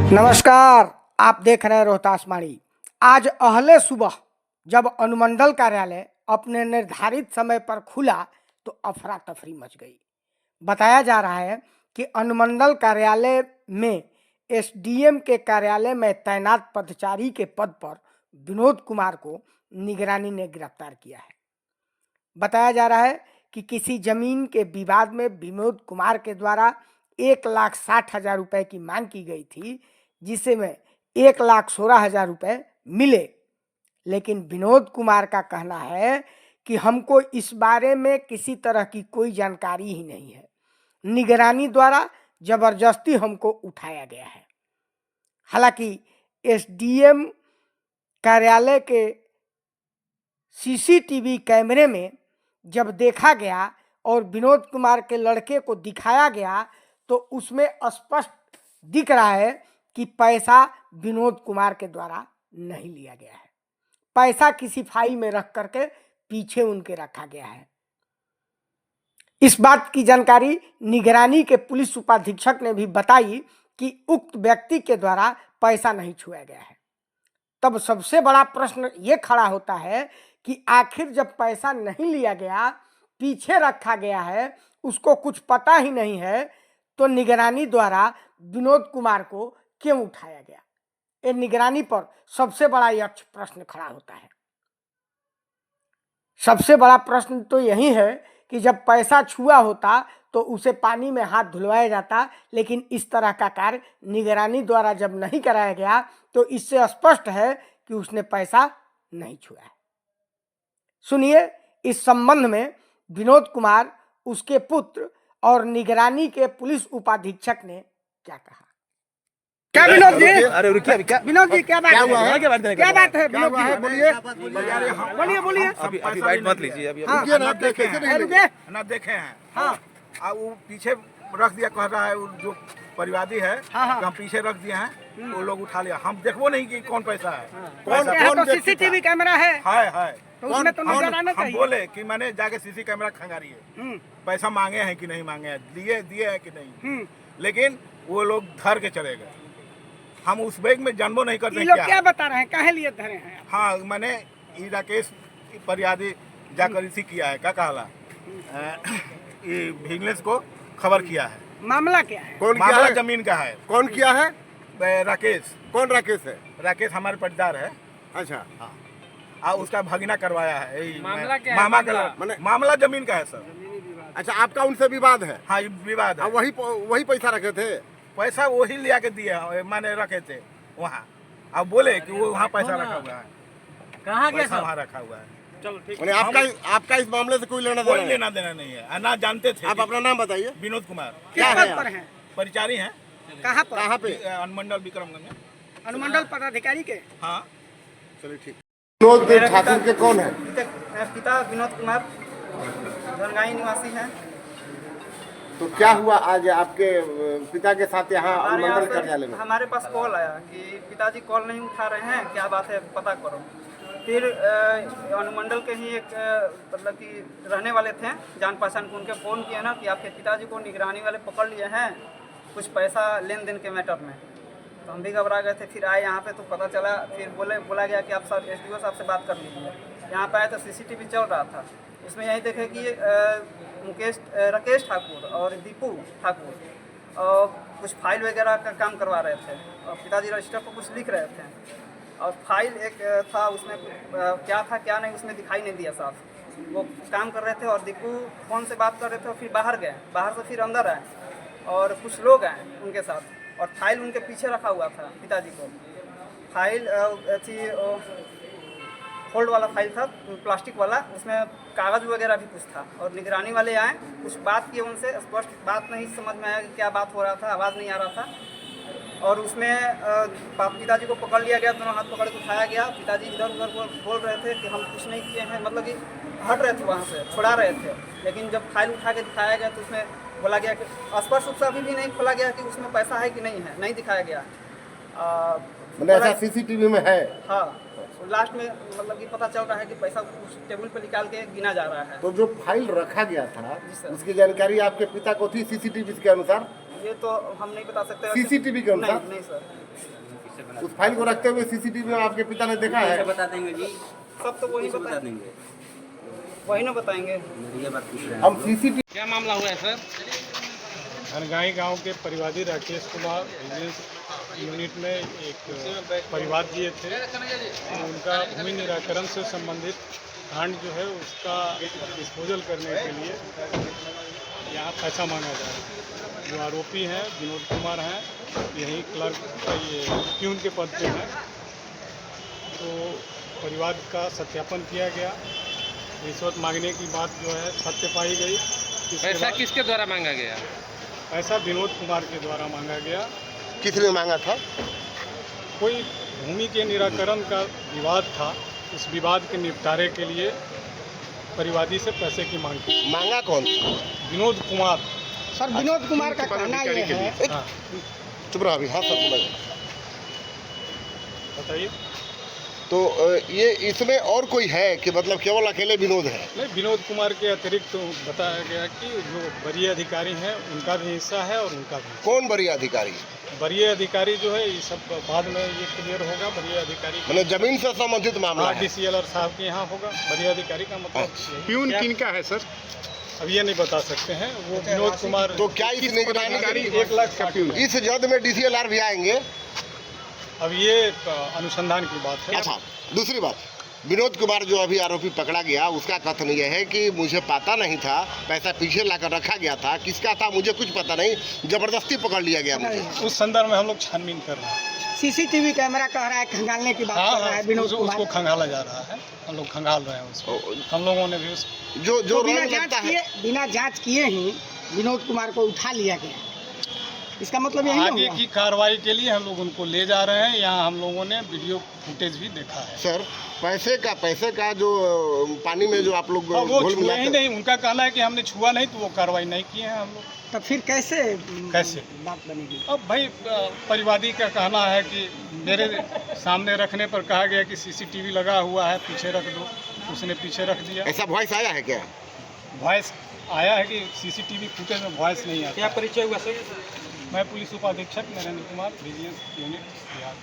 नमस्कार, आप देख रहे हैं रोहतास वाणी। आज अहले सुबह जब अनुमंडल कार्यालय अपने निर्धारित समय पर खुला तो अफरा तफरी मच गई। बताया जा रहा है कि अनुमंडल कार्यालय में एसडीएम के कार्यालय में तैनात पदचारी के पद पर विनोद कुमार को निगरानी ने गिरफ्तार किया है। बताया जा रहा है कि किसी जमीन के विवाद में विनोद कुमार के द्वारा 1,60,000 रुपए की मांग की गई थी, जिसे में 1,16,000 रुपए मिले। लेकिन विनोद कुमार का कहना है कि हमको इस बारे में किसी तरह की कोई जानकारी ही नहीं है। निगरानी द्वारा जबरदस्ती हमको उठाया गया है। हालांकि एसडीएम कार्यालय के सीसीटीवी कैमरे में जब देखा गया और विनोद कुमार के लड़के को दिखाया गया तो उसमें स्पष्ट दिख रहा है कि पैसा विनोद कुमार के द्वारा नहीं लिया गया है। पैसा किसी फाइल में रख करके पीछे उनके रखा गया है। इस बात की जानकारी निगरानी के पुलिस उपाधीक्षक ने भी बताई कि उक्त व्यक्ति के द्वारा पैसा नहीं छुआ गया है। तब सबसे बड़ा प्रश्न ये खड़ा होता है कि आखिर जब पैसा नहीं लिया गया, पीछे रखा गया है, उसको कुछ पता ही नहीं है, तो निगरानी द्वारा विनोद कुमार को क्यों उठाया गया? ये निगरानी पर सबसे बड़ा यक्ष प्रश्न खड़ा होता है। सबसे बड़ा प्रश्न तो यही है कि जब पैसा छुआ होता तो उसे पानी में हाथ धुलवाया जाता, लेकिन इस तरह का कार्य निगरानी द्वारा जब नहीं कराया गया तो इससे स्पष्ट है कि उसने पैसा नहीं छुआ है। सुनिए इस संबंध में विनोद कुमार, उसके पुत्र और निगरानी के पुलिस उपाधीक्षक ने क्या कहा। क्या विनोद जी? अरे रुकिए अभी क्या विनोद जी क्या बात है? क्या बात है विनोद जी? बोलिए बोलिए। अभी बाइट मत लीजिए अभी रुकिए ना देखे ना देखे हैं। हाँ वो पीछे रख दिया, कह रहा है वो जो परिवादी है हाँ। कि हम पीछे रख दिए हैं, वो लोग उठा लिया। हम देखो नहीं कि कौन पैसा है। कौन सीसीटीवी कैमरा है है तो उसमें तो नजर आना हम चाहिए। बोले कि मैंने जाके सीसी कैमरा खंगारिए, पैसा मांगे हैं कि नहीं मांगे हैं, दिए हैं कि नहीं। लेकिन वो लोग धर के चले गए। हम उस बैग में जानबो नहीं करते ये लोग क्या क्या बता रहे हैं, काहे लिए धरे हैं? हाँ, मैंने ये राकेश परियादी जाकर इसी किया है, क्या कहला ये विजिलेंस को खबर किया है। मामला क्या है? कौन किया मामला है? जमीन का है। कौन किया है? राकेश। कौन राकेश है? राकेश हमारे पटदार है। अच्छा, उसका भगीना करवाया है। मामला क्या है? मामा मामला? का मामला जमीन का है सर। अच्छा, आपका उनसे विवाद है? हाँ, ये विवाद है। वही पैसा रखे थे? पैसा वही लिया के दिए, मैंने रखे थे वहाँ। अब बोले कि वो वहाँ पैसा रखा हुआ है। कहाँ गया पैसा सब? वहाँ रखा हुआ है। चलो ठीक। मैंने आपका इस मामले से कोई लेना कोई देना नहीं? लेना देना नहीं है, ना जानते थे। आप अपना नाम बताइए। विनोद कुमार क्या किस है पद पर आप? हैं? परिचारी हैं, कहाँ पर? कहाँ पे? अनुमंडल विक्रमगंज में। अनुमंडल पदाधिकारी के। हाँ, चलिए ठीक। विनोद ठाकुर के कौन है? पिता विनोद कुमार धनगाई निवासी हैं। तो क्या हुआ आज आपके पिता के साथ यहाँ हमारे यहाँ अनुमंडल कार्यालय से में? हमारे पास कॉल आया कि पिताजी कॉल नहीं उठा रहे हैं, क्या बात है पता करो। फिर अनुमंडल के ही एक मतलब कि रहने वाले थे जान पहचान को, उनके फ़ोन किए ना कि आपके पिताजी को निगरानी वाले पकड़ लिए हैं कुछ पैसा लेन देन के मैटर में। तो हम भी घबरा गए थे। फिर आए यहाँ पे तो पता चला, फिर बोला गया कि आप सर एसडीओ साहब से बात कर लीजिए। यहाँ पे आए तो सीसीटीवी चल रहा था, इसमें यही देखे कि राकेश ठाकुर और दीपू ठाकुर और कुछ फाइल वगैरह का काम करवा रहे थे और पिताजी रजिस्टर पर कुछ लिख रहे थे। और फाइल एक था, उसमें क्या था क्या नहीं उसमें दिखाई नहीं दिया साफ। वो काम कर रहे थे और दीपू फ़ोन से बात कर रहे थे और फिर बाहर गए, बाहर से फिर अंदर आए और कुछ लोग आए उनके साथ। और फाइल उनके पीछे रखा हुआ था पिताजी को। फाइल थी फोल्ड वाला फाइल था, प्लास्टिक वाला, उसमें कागज़ वगैरह भी कुछ था। और निगरानी वाले आए, कुछ बात किए उनसे, स्पष्ट बात नहीं समझ में आया कि क्या बात हो रहा था, आवाज़ नहीं आ रहा था। और उसमें पिताजी को पकड़ लिया गया, दोनों हाथ पकड़ के उठाया गया। पिताजी इधर उधर बोल रहे थे कि हम कुछ नहीं किए हैं, मतलब कि हट रहे थे वहाँ से, छुड़ा रहे थे। लेकिन जब फाइल उठा के दिखाया गया तो उसमें बोला गया कि स्पष्ट रूप से अभी भी नहीं खोला गया कि उसमें पैसा है कि नहीं है, नहीं दिखाया गया। मतलब ऐसा सीसीटीवी में है? हाँ, लास्ट में मतलब कि पता चल रहा है कि पैसा उस टेबल पे निकाल के गिना जा रहा है। तो जो फाइल रखा गया था जी सर। उसकी जानकारी आपके पिता को थी सीसीटीवी के अनुसार? ये तो हम नहीं बता सकते। CCTV के अनुसार? नहीं सर। उस फाइल को रखते हुए सीसीटीवी में आपके पिता ने देखा है? बता देंगे जी, सब तो वही बता देंगे। वही ना बताएंगे। ये बात पूछ रहे हैं। हम सीसीटीवी क्या मामला हुआ है सर? हनगाई गांव के परिवादी राकेश कुमार विजिलेंस यूनिट में एक परिवार दिए थे, तो उनका भूमि निराकरण से संबंधित कांड जो है उसका डिस्पोजल करने के लिए यहाँ पैसा मांगा जा रहा है। जो आरोपी हैं विनोद कुमार हैं, यही क्लर्क ये प्यून के पद पे हैं। तो परिवार का सत्यापन किया गया, रिश्वत मांगने की बात जो है सत्य पाई गई। पैसा किसके द्वारा मांगा गया? पैसा विनोद कुमार के द्वारा मांगा गया। किसने मांगा था? कोई भूमि के निराकरण का विवाद था, उस विवाद के निपटारे के लिए परिवादी से पैसे की मांग की। मांगा कौन? विनोद कुमार। सर विनोद कुमार का कहना ये है, हाँ, चुप रहा अभी। हाँ सर सुनाइए। बताइए। तो ये इसमें और कोई है कि मतलब केवल अकेले विनोद है? नहीं, विनोद कुमार के अतिरिक्त तो बताया गया कि जो वरीय अधिकारी हैं उनका भी हिस्सा है और उनका भी। कौन वरीय अधिकारी? वरीय अधिकारी जो है ये सब बाद में ये क्लियर होगा। वरीय अधिकारी मतलब जमीन से संबंधित मामला है? DCLR साहब के यहाँ होगा। वरीय अधिकारी का मतलब प्यून क्या- किनका है सर? अब ये नहीं बता सकते हैं। वो विनोद कुमार। तो क्या इस निगरानी 1,00,000 है। इस जल्द में DCLR भी आएंगे? अब ये अनुसंधान की बात है। अच्छा, दूसरी बात, विनोद कुमार जो अभी आरोपी पकड़ा गया उसका कथन यह है कि मुझे पता नहीं था, पैसा पीछे लाकर रखा गया था, किसका था मुझे कुछ पता नहीं, जबरदस्ती पकड़ लिया गया मुझे। उस संदर्भ में हम लोग छानबीन कर रहे हैं। सीसीटीवी कैमरा कह रहा है खंगालने की बात हाँ कर रहा है विनोद उसको कुमार। खंगाला जा रहा है। हम लोग खंगाल रहे हैं उसको। हम लोगों ने भी उस जो तो बिना रंग जांच लगता है, किए ही विनोद कुमार को उठा लिया गया। इसका मतलब यही आगे नहीं की कार्रवाई के लिए हम लोग उनको ले जा रहे हैं। यहाँ हम लोगों ने वीडियो फुटेज भी देखा है। सर पैसे का जो पानी में जो आप लोग और वो घोल छुए मिलाते ही नहीं। उनका कहना है कि हमने छुआ नहीं, तो वो कार्रवाई नहीं किए हैं हम लोग। तो फिर कैसे बात बनेगी? अब भाई परिवादी का कहना है कि मेरे सामने रखने पर कहा गया कि CCTV लगा हुआ है, पीछे रख दो। उसने पीछे रख दिया। ऐसा वॉइस आया है क्या? वॉइस आया है कि CCTV फुटेज में वॉइस नहीं आता। क्या परिचय हुआ सर? मैं पुलिस उपाधीक्षक नरेंद्र कुमार, विजिलेंस यूनिट बिहार।